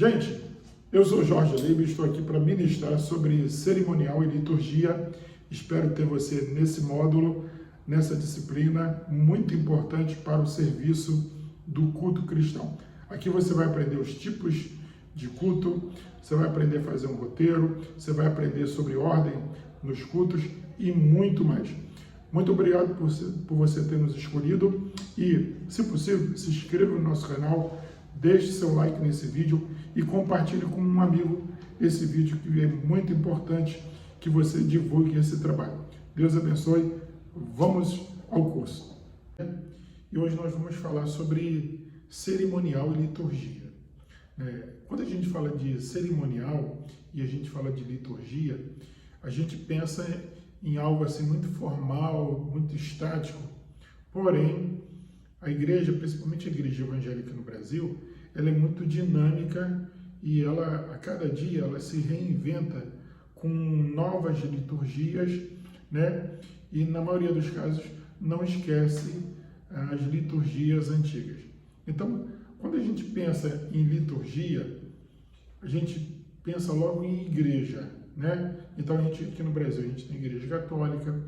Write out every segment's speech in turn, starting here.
Gente, eu sou Jorge Leibe e estou aqui para ministrar sobre cerimonial e liturgia. Espero ter você nesse módulo, nessa disciplina muito importante para o serviço do culto cristão. Aqui você vai aprender os tipos de culto, você vai aprender a fazer um roteiro, você vai aprender sobre ordem nos cultos e muito mais. Muito obrigado por você ter nos escolhido e, se possível, se inscreva no nosso canal, deixe seu like nesse vídeo e compartilhe com um amigo esse vídeo, que é muito importante que você divulgue esse trabalho. Deus abençoe. Vamos ao curso. E hoje nós vamos falar sobre cerimonial e liturgia. Quando a gente fala de cerimonial e a gente fala de liturgia, a gente pensa em algo assim muito formal, muito estático. Porém, a igreja, principalmente a igreja evangélica no Brasil, ela é muito dinâmica e ela, a cada dia, ela se reinventa com novas liturgias, né? E na maioria dos casos não esquece as liturgias antigas. Então, quando a gente pensa em liturgia, a gente pensa logo em igreja, né? Então, a gente aqui no Brasil, a gente tem igreja católica,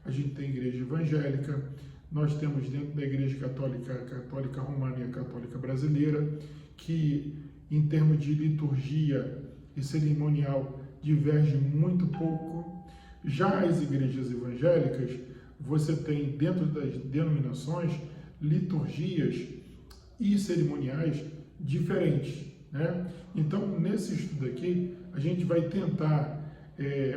a gente tem igreja evangélica, nós temos dentro da igreja católica, a católica romana e a católica brasileira, que em termos de liturgia e cerimonial divergem muito pouco. Já as igrejas evangélicas, você tem dentro das denominações liturgias e cerimoniais diferentes, né? Então, nesse estudo aqui, a gente vai tentar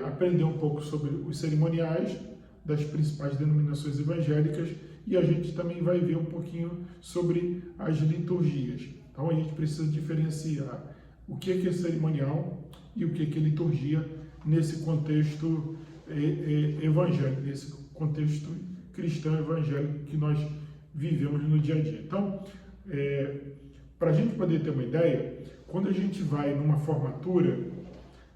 aprender um pouco sobre os cerimoniais das principais denominações evangélicas e a gente também vai ver um pouquinho sobre as liturgias. Então, a gente precisa diferenciar o que é cerimonial e o que é liturgia nesse contexto evangélico, nesse contexto cristão evangélico que nós vivemos no dia a dia. Então, para a gente poder ter uma ideia, quando a gente vai numa formatura,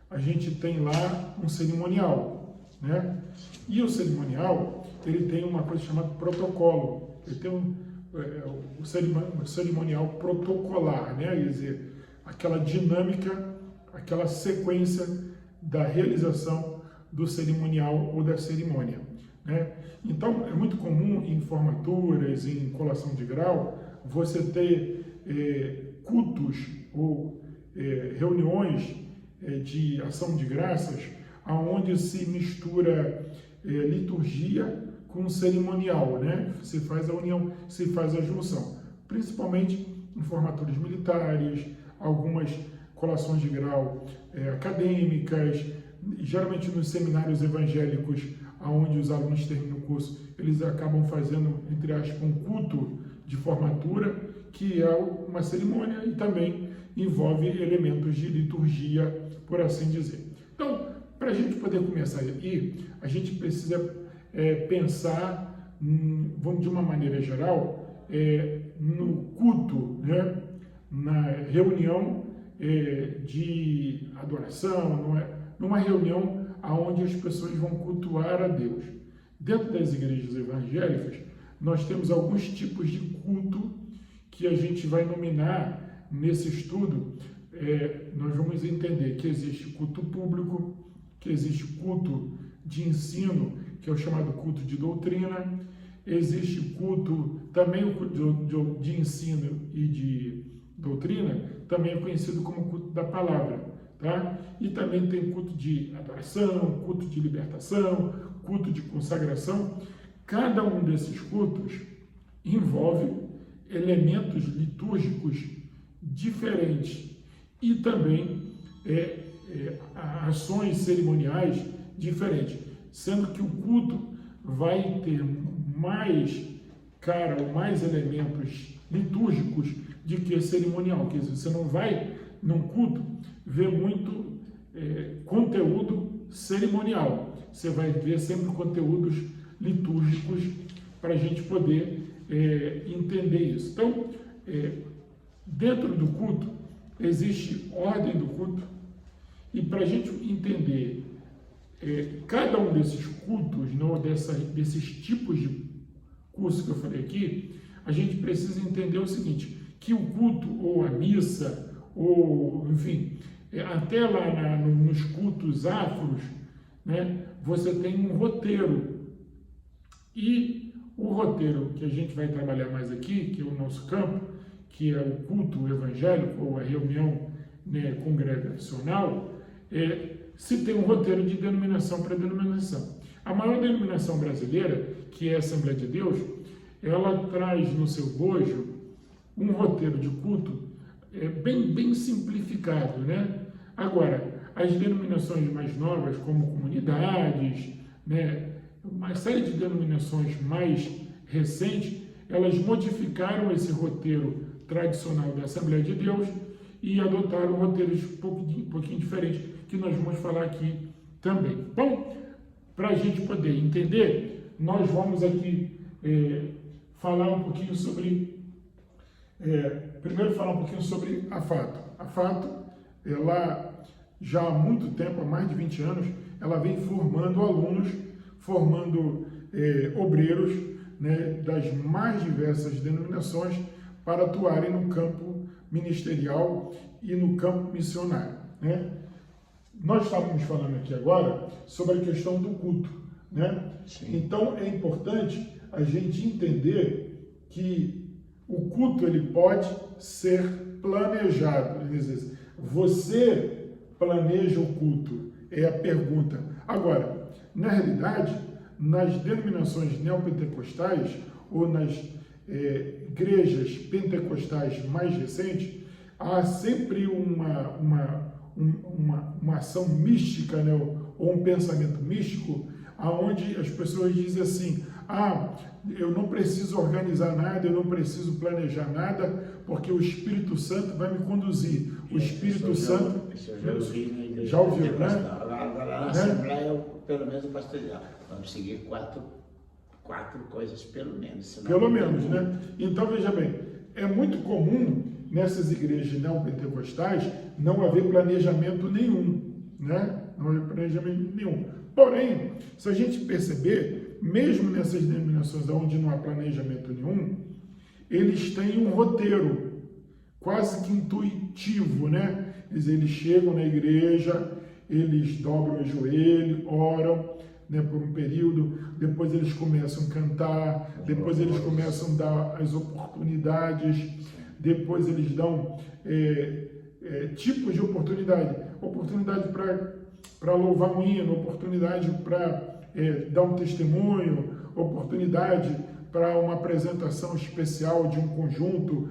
a gente tem lá um cerimonial, né? E o cerimonial, ele tem uma coisa chamada protocolo. Ele tem o cerimonial protocolar, né? Quer dizer, aquela dinâmica, aquela sequência da realização do cerimonial ou da cerimônia, né? Então, é muito comum em formaturas, em colação de grau, você ter cultos ou reuniões de ação de graças, aonde se mistura liturgia com cerimonial, né? Se faz a união, se faz a junção, principalmente em formaturas militares, algumas colações de grau acadêmicas, geralmente nos seminários evangélicos, aonde os alunos terminam o curso, eles acabam fazendo, entre aspas, um culto de formatura, que é uma cerimônia e também envolve elementos de liturgia, por assim dizer. Então, para a gente poder começar aqui, a gente precisa pensar, vamos de uma maneira geral, no culto, né? Na reunião de adoração, numa reunião onde as pessoas vão cultuar a Deus. Dentro das igrejas evangélicas, nós temos alguns tipos de culto que a gente vai nominar nesse estudo. Nós vamos entender que existe culto público, que existe culto de ensino, que é o chamado culto de doutrina, existe culto, também o culto de ensino e de doutrina, também é conhecido como culto da palavra, tá? E também tem culto de adoração, culto de libertação, culto de consagração. Cada um desses cultos envolve elementos litúrgicos diferentes e também ações cerimoniais diferentes, sendo que o culto vai ter mais cara ou mais elementos litúrgicos de que cerimonial. Quer dizer, você não vai, num culto, ver muito conteúdo cerimonial. Você vai ver sempre conteúdos litúrgicos para a gente poder entender isso. Então, dentro do culto, existe ordem do culto, e para a gente entender cada um desses cultos, não, desses tipos de curso que eu falei aqui, a gente precisa entender o seguinte, que o culto, ou a missa, ou enfim, até lá nos cultos afros, né, você tem um roteiro. E o roteiro que a gente vai trabalhar mais aqui, que é o nosso campo, que é o culto evangélico, ou a reunião, né, congregacional, se tem um roteiro de denominação para denominação. A maior denominação brasileira, que é a Assembleia de Deus, ela traz no seu bojo um roteiro de culto bem simplificado, né? Agora, as denominações mais novas, como comunidades, né, uma série de denominações mais recentes, elas modificaram esse roteiro tradicional da Assembleia de Deus e adotaram roteiros um pouquinho diferentes, que nós vamos falar aqui também. Bom, para a gente poder entender, nós vamos aqui falar um pouquinho sobre... primeiro falar um pouquinho sobre a Fato. A Fato, ela já há muito tempo, há mais de 20 anos, ela vem formando alunos, formando obreiros, né, das mais diversas denominações para atuarem no campo ministerial e no campo missionário, né? Nós estávamos falando aqui agora sobre a questão do culto, né? Então é importante a gente entender que o culto ele pode ser planejado. Você planeja o culto? É a pergunta. Agora, na realidade, nas denominações neopentecostais ou nas igrejas pentecostais mais recentes, há sempre uma ação mística, né, ou um pensamento místico, aonde as pessoas dizem assim: eu não preciso organizar nada, eu não preciso planejar nada, porque o Espírito Santo vai me conduzir. O Espírito Santo... Já ouviu, né? Agora na Assembleia, pelo menos o pastor diz: vamos seguir quatro coisas, pelo menos. Pelo menos, né? Então, veja bem, é muito comum nessas igrejas neopentecostais não haver planejamento nenhum, né? Não haver planejamento nenhum. Porém, se a gente perceber, mesmo nessas denominações onde não há planejamento nenhum, eles têm um roteiro quase que intuitivo, né? Eles chegam na igreja, eles dobram o joelho, oram, né, por um período, depois eles começam a cantar, depois eles começam a dar as oportunidades, depois eles dão tipos de oportunidade para louvar um hino, oportunidade para dar um testemunho, oportunidade para uma apresentação especial de um conjunto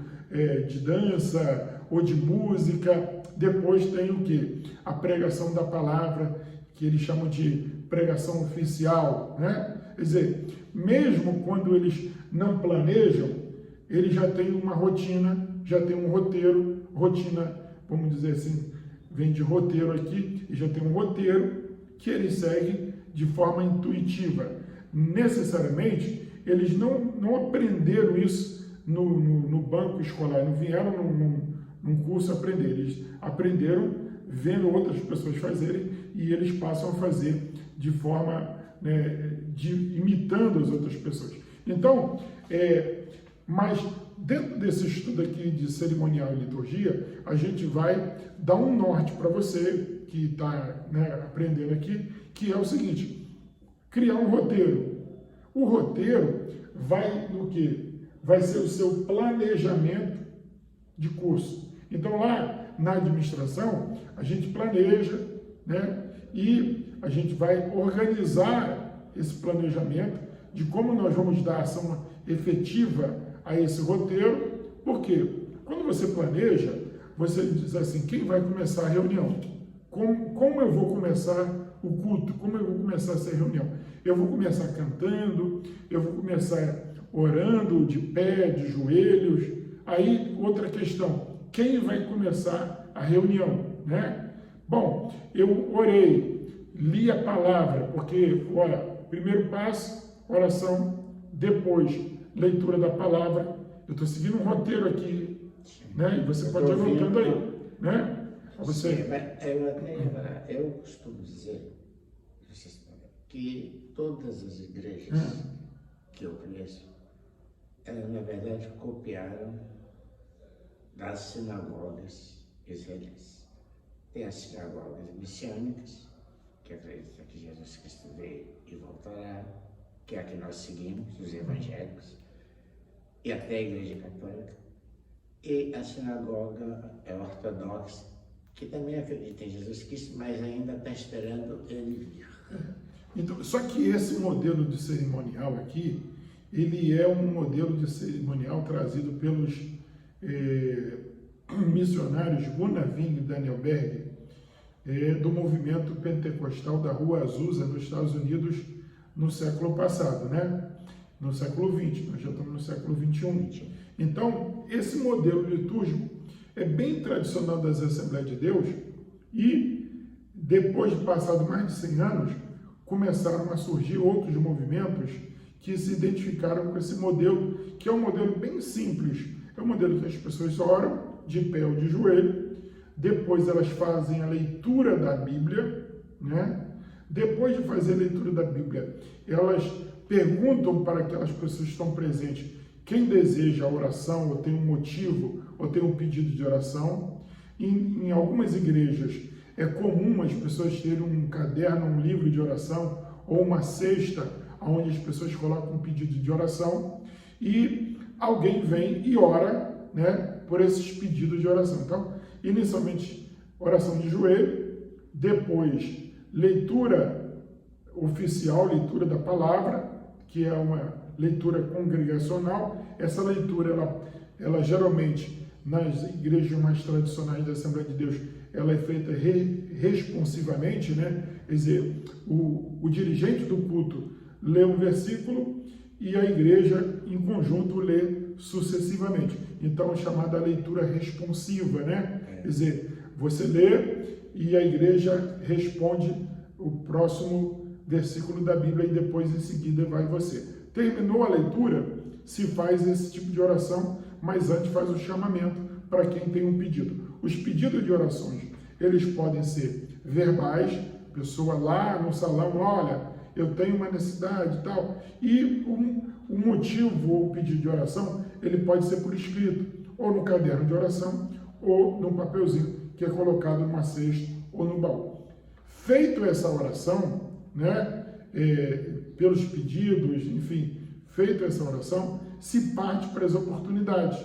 de dança ou de música. Depois tem o que? A pregação da palavra, que eles chamam de pregação oficial, né? Quer dizer, mesmo quando eles não planejam, eles já têm uma rotina, já tem um roteiro, rotina, vamos dizer assim, vem de roteiro aqui, e já tem um roteiro que eles seguem de forma intuitiva. Necessariamente, eles não aprenderam isso no banco escolar, não vieram num curso aprender, eles aprenderam vendo outras pessoas fazerem e eles passam a fazer de forma, né, imitando as outras pessoas. Então, mas dentro desse estudo aqui de cerimonial e liturgia, a gente vai dar um norte para você que está, né, aprendendo aqui, que é o seguinte: criar um roteiro. O roteiro vai no quê? Vai ser o seu planejamento de curso. Então, lá na administração, a gente planeja, né, e a gente vai organizar esse planejamento de como nós vamos dar ação efetiva a esse roteiro. Porque quando você planeja, você diz assim: quem vai começar a reunião? Como eu vou começar o culto? Como eu vou começar essa reunião? Eu vou começar cantando, eu vou começar orando de pé, de joelhos. Aí, outra questão: quem vai começar a reunião, né? Bom, eu orei, li a palavra, porque, olha, primeiro passo, oração, depois, leitura da palavra. Eu estou seguindo um roteiro aqui, né? E você pode ir anotando aí, né? Você... Eu costumo dizer que todas as igrejas que eu conheço, elas, na verdade, copiaram das sinagogas israelense. Tem as sinagogas messiânicas, que acreditam que Jesus Cristo veio e voltará, que é a que nós seguimos, os evangélicos, e até a Igreja Católica. E a sinagoga ortodoxa, que também acredita em Jesus Cristo, mas ainda está esperando ele vir. Então, só que esse modelo de cerimonial aqui, ele é um modelo de cerimonial trazido pelos missionários Gunavin e Daniel Berg, do movimento pentecostal da Rua Azusa, nos Estados Unidos, no século passado, né? No século XX, nós já estamos no século XXI. Então, esse modelo litúrgico é bem tradicional das Assembleias de Deus e, depois de passado mais de 100 anos, começaram a surgir outros movimentos que se identificaram com esse modelo, que é um modelo bem simples. É um modelo que as pessoas oram de pé ou de joelho, depois elas fazem a leitura da Bíblia, né? Depois de fazer a leitura da Bíblia, elas perguntam para aquelas pessoas que estão presentes quem deseja a oração, ou tem um motivo, ou tem um pedido de oração. Em algumas igrejas é comum as pessoas terem um caderno, um livro de oração, ou uma cesta, onde as pessoas colocam um pedido de oração, e alguém vem e ora, né, por esses pedidos de oração. Então, inicialmente, oração de joelho, depois, leitura oficial, leitura da palavra, que é uma leitura congregacional. Essa leitura, ela geralmente, nas igrejas mais tradicionais da Assembleia de Deus, ela é feita responsivamente, né? Quer dizer, o dirigente do culto lê um versículo e a igreja, em conjunto, lê sucessivamente. Então, é chamada leitura responsiva, né? Quer dizer, você lê e a igreja responde o próximo versículo da Bíblia e depois, em seguida, vai você. Terminou a leitura, se faz esse tipo de oração, mas antes faz o chamamento para quem tem um pedido. Os pedidos de orações, eles podem ser verbais, pessoa lá no salão, olha, eu tenho uma necessidade e tal, e o motivo ou o pedido de oração, ele pode ser por escrito, ou no caderno de oração, ou no papelzinho que é colocado numa cesta ou no baú. Feito essa oração, né, pelos pedidos, enfim, feito essa oração, se parte para as oportunidades.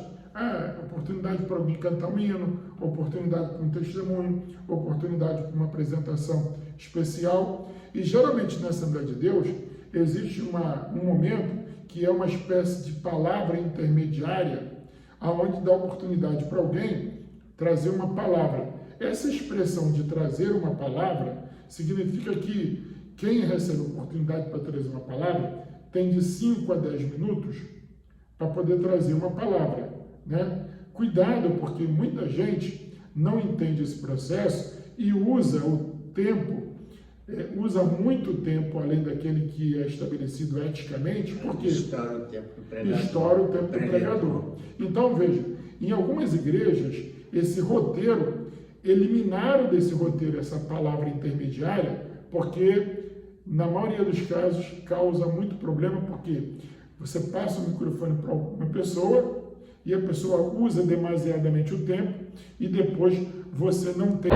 Oportunidade para alguém cantar um hino, oportunidade para um testemunho, oportunidade para uma apresentação especial. E geralmente na Assembleia de Deus existe um momento que é uma espécie de palavra intermediária, aonde dá oportunidade para alguém trazer uma palavra. Essa expressão de trazer uma palavra significa que quem recebe a oportunidade para trazer uma palavra tem de 5 a 10 minutos para poder trazer uma palavra, né? Cuidado, porque muita gente não entende esse processo e usa o tempo, usa muito tempo além daquele que é estabelecido eticamente, porque estoura o tempo do pregador. Estoura o tempo do pregador. Então, veja, em algumas igrejas, esse roteiro, eliminaram desse roteiro essa palavra intermediária, porque na maioria dos casos causa muito problema, porque você passa o microfone para uma pessoa e a pessoa usa demasiadamente o tempo e depois você não tem